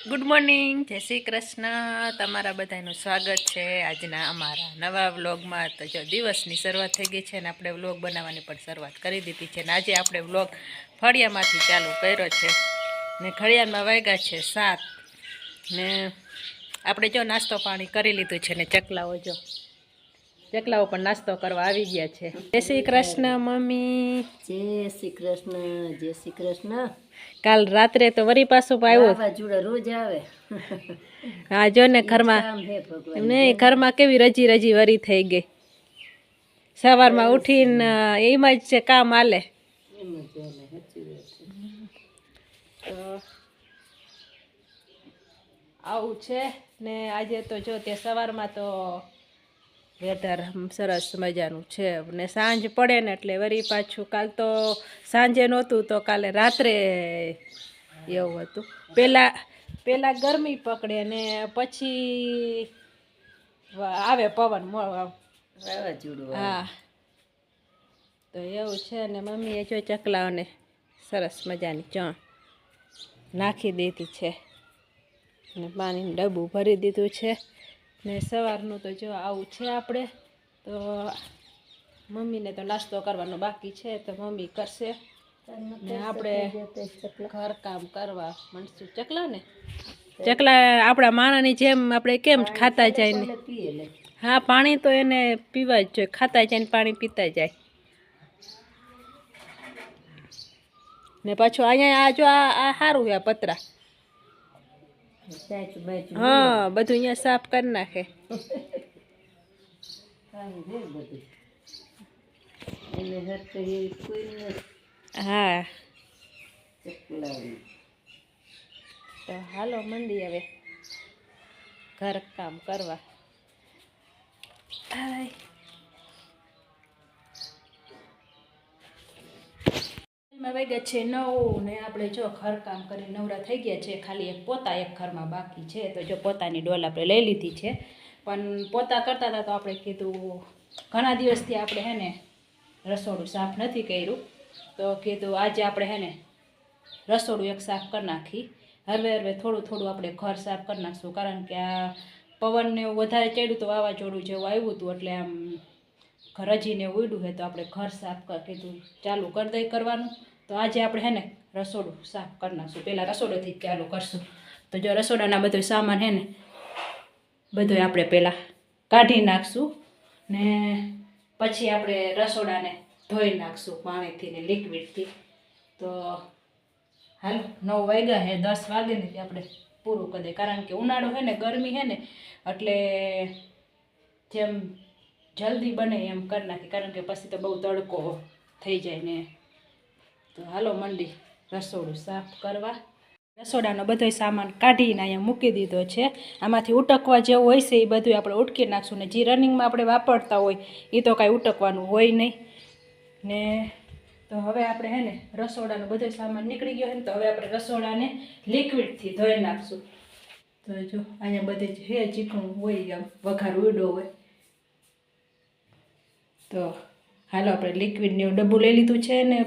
Good morning, જય શ્રી કૃષ્ણ. તમારા બધાનું સ્વાગત છે આજના અમારા નવા વ્લોગમાં. તો જો દિવસની શરૂઆત થઈ ગઈ છે ને આપણે વ્લોગ બનાવવાની પણ શરૂઆત કરી દીધી છે. ને આજે આપણે વ્લોગ ફળિયામાંથી ચાલુ કર્યો છે ને ઘડિયાળમાં વાગ્યા છે 7 ને આપણે જો નાસ્તો પાણી કરી લીધું છે ને ચકલાઓ પણ નાસ્તો કરવા આવી ગયા છે. જય શ્રી કૃષ્ણ મમ્મી. જય શ્રી કૃષ્ણ. જય શ્રી કૃષ્ણ. કાલ રાત્રે તો વરી પાછું આવ્યો. વાવાઝોડા રોજ આવે. હા જો ને ઘરમાં નહીં, ઘરમાં કેવી રજી રજી વરી થઈ ગઈ. સવારમાં ઉઠીને એમાં જ છે કામ હાલે. તો આવું છે ને આજે તો જો તે સવારમાં તો વેધર સરસ મજાનું છે ને સાંજ પડે ને એટલે વળી પાછું કાલ તો સાંજે નહોતું તો કાલે રાત્રે એવું હતું. પહેલાં ગરમી પકડે ને પછી આવે પવન વાવાઝોડું. હા તો એવું છે ને મમ્મીએ જો ચકલાઓને સરસ મજાની ચણ નાખી દીધી છે ને પાણીનું ડબ્બું ભરી દીધું છે ને સવારનું તો જો આવું છે. આપણે તો મમ્મીને તો નાસ્તો કરવાનો બાકી છે તો મમ્મી કરશે ને આપણે ઘર કામ કરવા મળશું. ચકલા આપણા માણાની જેમ આપણે કેમ ખાતા જાય ને. હા પાણી તો એને પીવા જ જોઈએ, ખાતા જાય ને પાણી પીતા જાય. ને પાછું અહીંયા આ જો આ સારું છે આ પતરા. હા બધું અહીંયા સાફ કરી નાખે. હા તો હાલો મંડી હવે ઘર કામ કરવા. વાગ્યા છે 9 ને આપણે જો ઘર કામ કરી નવરા થઈ ગયા છે. ખાલી એક પોતા એક ઘરમાં બાકી છે. તો જો પોતાની ડોલ આપણે લઈ લીધી છે, પણ પોતા કરતા હતા તો આપણે કીધું ઘણા દિવસથી આપણે હે ને રસોડું સાફ નથી કર્યું તો કીધું આજે આપણે હે ને રસોડું એક સાફ કરી નાખી. હરવે થોડું થોડું આપણે ઘર સાફ કરી નાખશું, કારણ કે આ પવનને વધારે ચડ્યું તો વાવાઝોડું જેવું આવ્યું હતું એટલે આમ રજીને ઉડ્યું હોય તો આપણે ઘર સાફ કીધું ચાલુ કરી દઈ કરવાનું. તો આજે આપણે હે ને રસોડું સાફ કરી નાખશું. પહેલાં રસોડુંથી જ ચાલુ કરશું. તો જો રસોડાના બધો સામાન હે ને બધો આપણે પહેલાં કાઢી નાખશું ને પછી આપણે રસોડાને ધોઈ નાખશું પાણીથી ને લિક્વિડથી. તો હાલ 9 વાગ્યા હે, 10 વાગે ને આપણે પૂરું કરી દઈએ, કારણ કે ઉનાળો હે ને ગરમી હે ને એટલે જેમ જલ્દી બને એમ કરી નાખી, કારણ કે પછી તો બહુ તડકો થઈ જાય ને. તો હાલો મંડી રસોડું સાફ કરવા. રસોડાનો બધો સામાન કાઢીને અહીંયા મૂકી દીધો છે. આમાંથી ઉટકવા જેવું હોય છે એ બધું આપણે ઉટકી નાખશું ને જે રનિંગમાં આપણે વાપરતા હોય એ તો કાંઈ ઉટકવાનું હોય નહીં ને. તો હવે આપણે હે ને રસોડાનો બધો સામાન નીકળી ગયો છે ને તો હવે આપણે રસોડાને લિક્વિડથી ધોઈ નાખશું. તો જો અહીંયા બધે જ હે ચીકણું હોય, આમ વઘાર ઉડો હોય. તો હાલો આપણે લિક્વિડનું ડબ્બું લઈ લીધું છે ને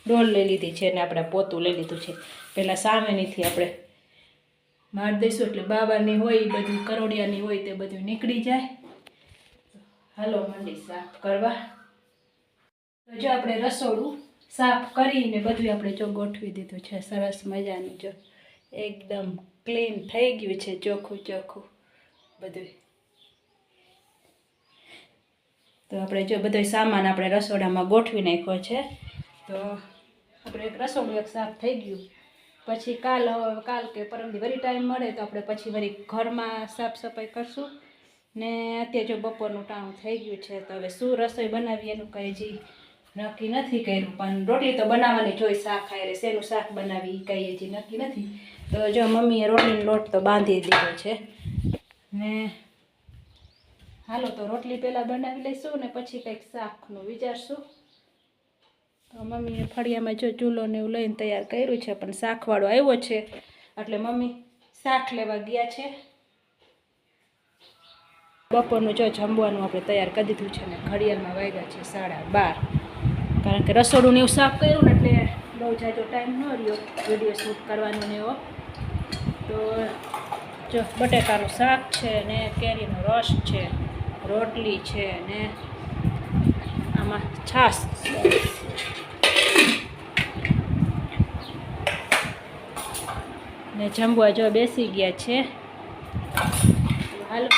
ડોલ લઈ લીધી છે ને આપણે પોતું લઈ લીધું છે. પહેલાં સામેનીથી આપણે મારી દઈશું એટલે બાબાની હોય એ બધું કરોડિયાની હોય તે બધું નીકળી જાય. હાલો મંડી સાફ કરવા. તો જો આપણે રસોડું સાફ કરીને બધું આપણે જો ગોઠવી દીધું છે સરસ મજાનું. જો એકદમ ક્લીન થઈ ગયું છે, ચોખ્ખું બધું. તો આપણે જો બધો સામાન આપણે રસોડામાં ગોઠવી નાખ્યો છે. તો આપણે એક રસોડું એક સાફ થઈ ગયું. પછી કાલ કે પરમદી વળી ટાઈમ મળે તો આપણે પછી વળી ઘરમાં સાફ સફાઈ કરશું ને. અત્યારે જો બપોરનું ટાણું થઈ ગયું છે તો હવે શું રસોઈ બનાવી એનું કંઈ હજી નક્કી નથી કર્યું, પણ રોટલી તો બનાવવાની જોઈ. શાક ખાય શેનું શાક બનાવી એ કંઈ હજી નક્કી નથી. તો જો મમ્મીએ રોટલીનો લોટ તો બાંધી દીધો છે ને. હાલો તો રોટલી પહેલાં બનાવી લઈશું ને પછી કંઈક શાકનું વિચારશું. તો મમ્મીએ ફળિયામાં જો ચૂલો ને એવું લઈને તૈયાર કર્યું છે, પણ શાકવાળો આવ્યો છે એટલે મમ્મી શાક લેવા ગયા છે. બપોરનું જો જમવાનું આપણે તૈયાર કરી દીધું છે ને ઘડિયાળમાં વાગ્યા છે 12:30, કારણ કે રસોડું ને એવું સાફ કર્યું ને એટલે બહુ જાજો ટાઈમ ન રહ્યો વિડીયો શૂટ કરવાનો ને એવો. તો જો બટેકાનું શાક છે ને કેરીનો રસ છે, રોટલી છે ને આમાં છાશ. ને જમવા જો બેસી ગયા છે. હાલો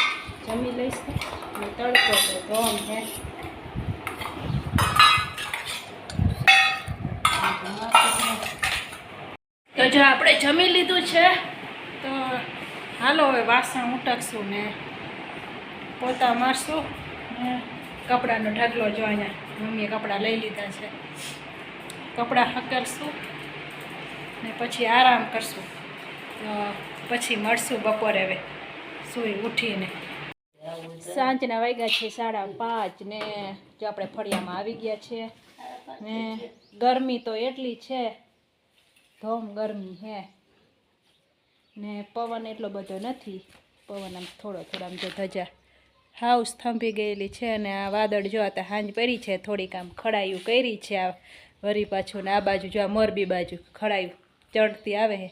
જમી લઈશું ને તડકો તો ગરમ છે. તો જો આપણે જમી લીધું છે તો હાલો હવે વાસણ ઉટકશું ને પોતા મારશું ને કપડાનો ઢગલો જો અહીંયા મમ્મીએ કપડાં લઈ લીધા છે. કપડાં હકરશું ને પછી આરામ કરશું. તો પછી મળશું બપોરે હવે સૂઈ ઉઠીને. સાંજના વાગ્યા છે 5:30 ને જો આપણે ફળિયામાં આવી ગયા છે ને ગરમી તો એટલી છે, ધોમ ગરમી હે ને પવન એટલો બધો નથી. પવન આમ થોડો આમ જો ધજા હાઉસ થંભી ગયેલી છે અને આ વાદળ જો આ હાંજ પડી છે, થોડીક આમ ખડાયું કરી છે. આ વરી પાછું ને આ બાજુ જો આ મોરબી બાજુ ખડાયું ચડતી આવે ને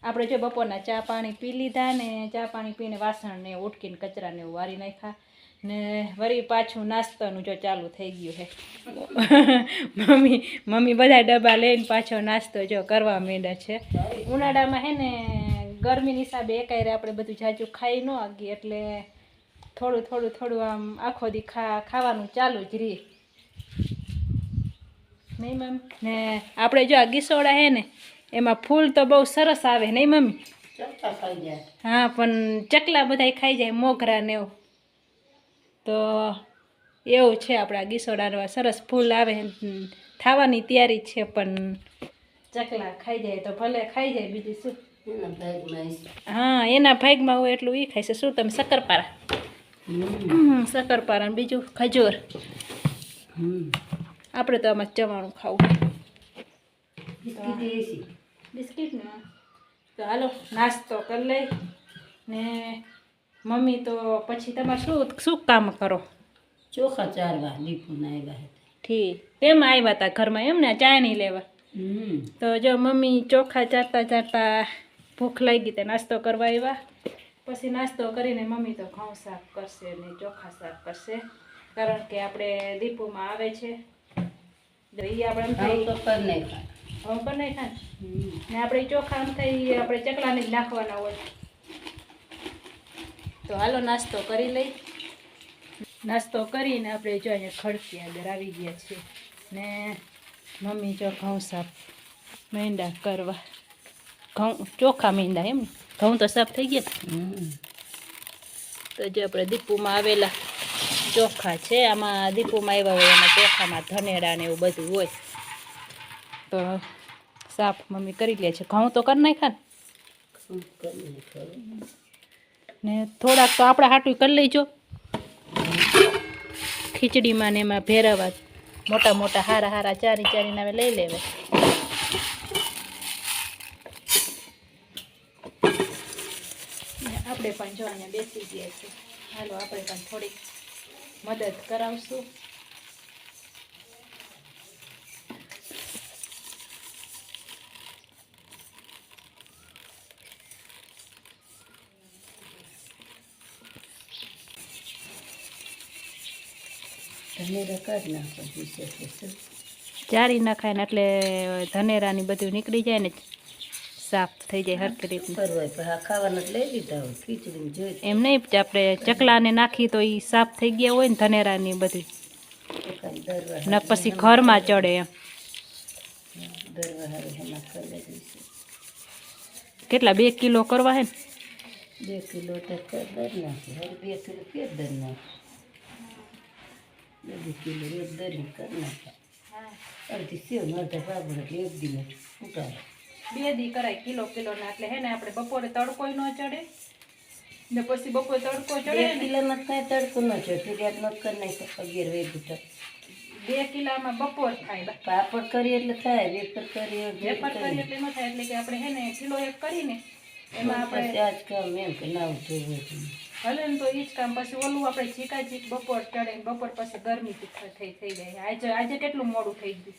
આપણે જો બપોરના ચા પાણી પી લીધા ને ચા પાણી પીને વાસણ ને ઉટકીને કચરાને એવું વારી નાખ્યા ને વળી પાછું નાસ્તાનું જો ચાલુ થઈ ગયું છે. મમ્મી બધા ડબ્બા લઈને પાછો નાસ્તો જો કરવા માંડ્યા છે. ઉનાળામાં હે ને ગરમીની હિસાબે એકાયરે આપણે બધું જાજુ ખાઈ ન આગી એટલે થોડું આમ આખો દી ખાવાનું ચાલુ જ રહે નહીં મમ્મી. ને આપણે જો આ ગીસોડા હે ને એમાં ફૂલ તો બહુ સરસ આવે નહીં મમ્મી? હા પણ ચકલા બધા ખાઈ જાય મોગરા ને એવું. તો એવું છે આપણા ગીસોડાનો સરસ ફૂલ આવે થવાની તૈયારી છે પણ ચકલા ખાઈ જાય તો ભલે ખાઈ જાય, બીજું શું. હા એના ભાગમાં હોય એટલું એ ખાય છે. શું તમે શક્કરપારા બીજું ખજૂર. આપણે તો આમાં ચવાણું ખાવું બિસ્કિટ ને. તો હાલો નાસ્તો કરી લઈ ને મમ્મી તો પછી તમારે શું કામ કરો? ચોખા ચારવા દીપુના આવ્યા. ઠીક કેમ આવ્યા હતા ઘરમાં એમને ચા નહીં લેવા? તો જો મમ્મી ચોખા ચારતા ભૂખ લાગી તે નાસ્તો કરવા આવ્યા. પછી નાસ્તો કરીને મમ્મી તો ઘઉં સાફ કરશે ને ચોખા સાફ કરશે, કારણ કે આપણે દીપુમાં આવે છે એ આપણે ઘઉં પર નહીં ખાય ને આપણે ચોખા આમ થઈ આપણે ચકલાને જ નાખવાના હોય. તો હાલો નાસ્તો કરી લઈ. નાસ્તો કરીને આપણે જો અહીંયા ખડકી આગળ આવી ગયા છીએ ને મમ્મી જો ઘઉં સાફ માંડ્યા કરવા. ઘઉં ચોખા માંડ્યા એમ ને? ઘઉં તો સાફ થઈ ગયા. તો જે આપણે દીપુમાં આવેલા ચોખા છે, આમાં દીપુમાં આવ્યા હોય એમાં ચોખામાં ધનેડા ને એવું બધું હોય તો સાફ મમ્મી કરી લે છે. ઘઉં તો કરી નાખ્યા ને થોડાક તો આપણે હાટું કરી લઈજો ખીચડીમાં ને એમાં ભેરવવા. મોટા હારા ચારીને હવે લઈ લેવે. આપણે પણ જો અહીંયા બેસી ગયા છે. હાલો આપણે પણ થોડીક મદદ કરાવશું. ચારી નાખાય ને એટલે ધનેરાની બધું નીકળી જાય ને સાફ થઈ જાય હરખી રીતના. ખાવાના લઈ લીધા હોય ખીચડી જોઈ એમ નહીં આપણે ચકલાને નાખી તો એ સાફ થઈ ગયા હોય ને ધનેરાની બધું ને પછી ઘરમાં ચડે એમ. કેટલા 2 કિલો કરવા હે ને? 2 કિલો તો દર નાખે. 2 કિલો કે દર નાખે. 2 કિલો રોજ દરી કરી નાખે. અડધી સેવ અડધા પાપડ એટલે 1 દી ઉતારે. 2 દી કરાય કિલો ને એટલે હે ને આપણે બપોરે તડકોય ન ચડે ને પછી બપોરે તડકો ચડે. 2 કિલોમાં કાંઈ તડકો ન ચડે. ફિર્યાદ ન કરી નાખે 11 વાગે તો 2 કિલોમાં બપોર થાય. પાપડ કરીએ એટલે થાય, વેફર કરીએ એટલે ન થાય. એટલે કે આપણે હે ને કિલો 1 કરીને એમાં આપણે આજ કામ એમ કે ના જોવું ભલે ને તો એ જ કામ. પછી ઓલું આપણે ચીક બપોર ચડે, બપોર પછી ગરમી થઈ જાય. આજે કેટલું મોડું થઈ ગયું.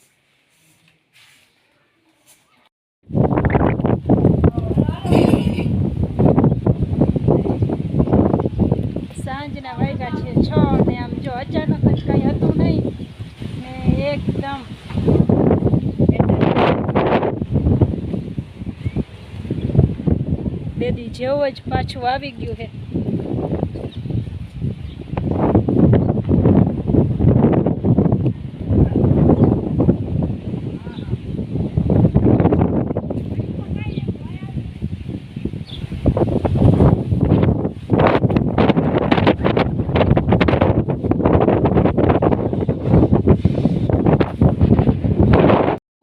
બેદી જેવું જ પાછું આવી ગયું છે.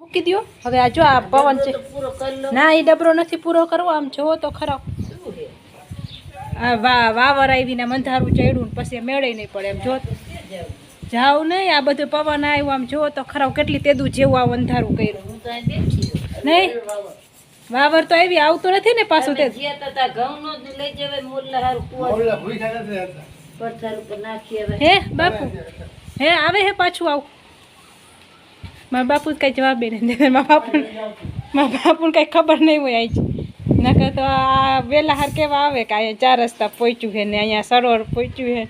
મૂકી દો હવે. આ જો આ પવન છે. પૂરો કરી લો. ના, એ ડબરો નથી પૂરો કરવો. આમ જોવો તો ખરાબ. શું છે? આ વાવર આવીને મંધારું ચડ્યું ને પછી મેળે નહીં પડે. એમ જો જાવ નહીં. આ બધું પવન આવ્યું. આમ જોવો તો ખરાબ કેટલી તેદું જેવું આ અંધારું કર્યું. હું તો અહીં બેઠી છું. નહીં વાવર તો આવી આવતું નથી ને પાછું તે. જ્યાં તો તા ઘઉંનો જ લઈ જવાય મોરલા હારું કુવા પથ્થર ઉપર નાખી હવે. હે બાપુ હે આવે હે પાછું આવું. મારા બાપુ કઈ જવાબ નહીં દે. મારા બાપુને કઈ ખબર નહીં હોય આઈ નકર તો આ વેલા હાર કેવા આવે કે અહીંયા 4 રસ્તા પહોંચ્યું છે ને અહીંયા સરોવર પહોંચ્યું છે.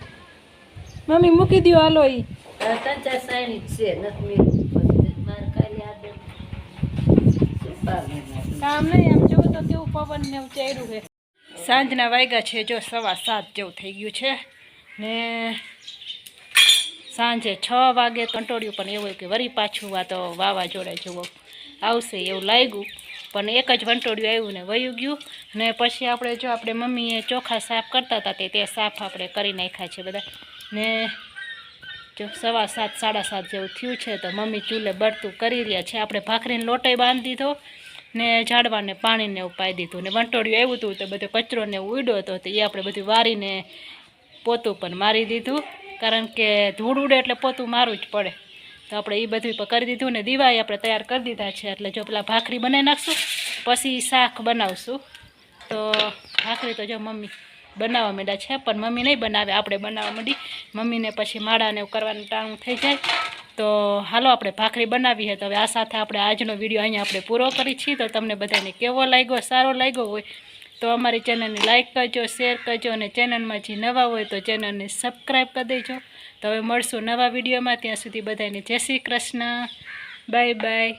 મમ્મી મૂકી દો હાલો. ઈ ત્રણ ચાર સાયણી જ છે નથી મેળવું. મારે કાલે આદત કામ નહીં. આમ જોવું તો કેવું પવન ને એવું ચાલ્યું છે. સાંજના વાગ્યા છે જો 7:15 જેવું થઈ ગયું છે ને સાંજે 6 વાગે કંટોળ્યું પણ એવું કે વરી પાછું આ તો વાવાઝોડા જેવો આવશે એવું લાગ્યું. પણ એક જ વંટોળિયું આવ્યું ને વયું ગયું. ને પછી આપણે મમ્મીએ ચોખા સાફ કરતા હતા તે સાફ આપણે કરી નાખ્યા છે બધા. ને જો 7:15 7:30 જેવું થયું છે તો મમ્મી ચૂલે બળતું કરી રહ્યા છે. આપણે ભાખરીને લોટે બાંધી દીધો ને ઝાડવાને પાણીને એવું પાઈ દીધું ને વંટોળિયું આવ્યું હતું તો બધો કચરો ને ઉડ્યો હતો તો એ આપણે બધું વારીને પોતું પણ મારી દીધું. કારણ કે ધૂળ ઉડે એટલે પોતું મારવું જ પડે. તો આપણે એ બધું પણ કરી દીધું ને દીવાઈ આપણે તૈયાર કરી દીધા છે. એટલે જો પેલા ભાખરી બનાવી નાખશું પછી શાક બનાવશું. તો ભાખરી તો જો મમ્મી બનાવવા માંડ્યા છે પણ મમ્મી નહીં બનાવે આપણે બનાવવા માંડી. મમ્મીને પછી માળાને એવું કરવાનું ટાણું થઈ જાય. તો હાલો આપણે ભાખરી બનાવી છે. તો હવે આ સાથે આપણે આજનો વિડીયો અહીંયા આપણે પૂરો કરી છીએ. તો તમને બધાને કેવો લાગ્યો સારો લાગ્યો હોય તો અમારી ચેનલને લાઇક કરજો શેર કરજો અને ચેનલમાં જે નવા હોય તો ચેનલને સબસ્ક્રાઈબ કરી દેજો. તો હવે મળશું નવા વિડીયોમાં. ત્યાં સુધી બધાને જય શ્રી કૃષ્ણ. Bye bye.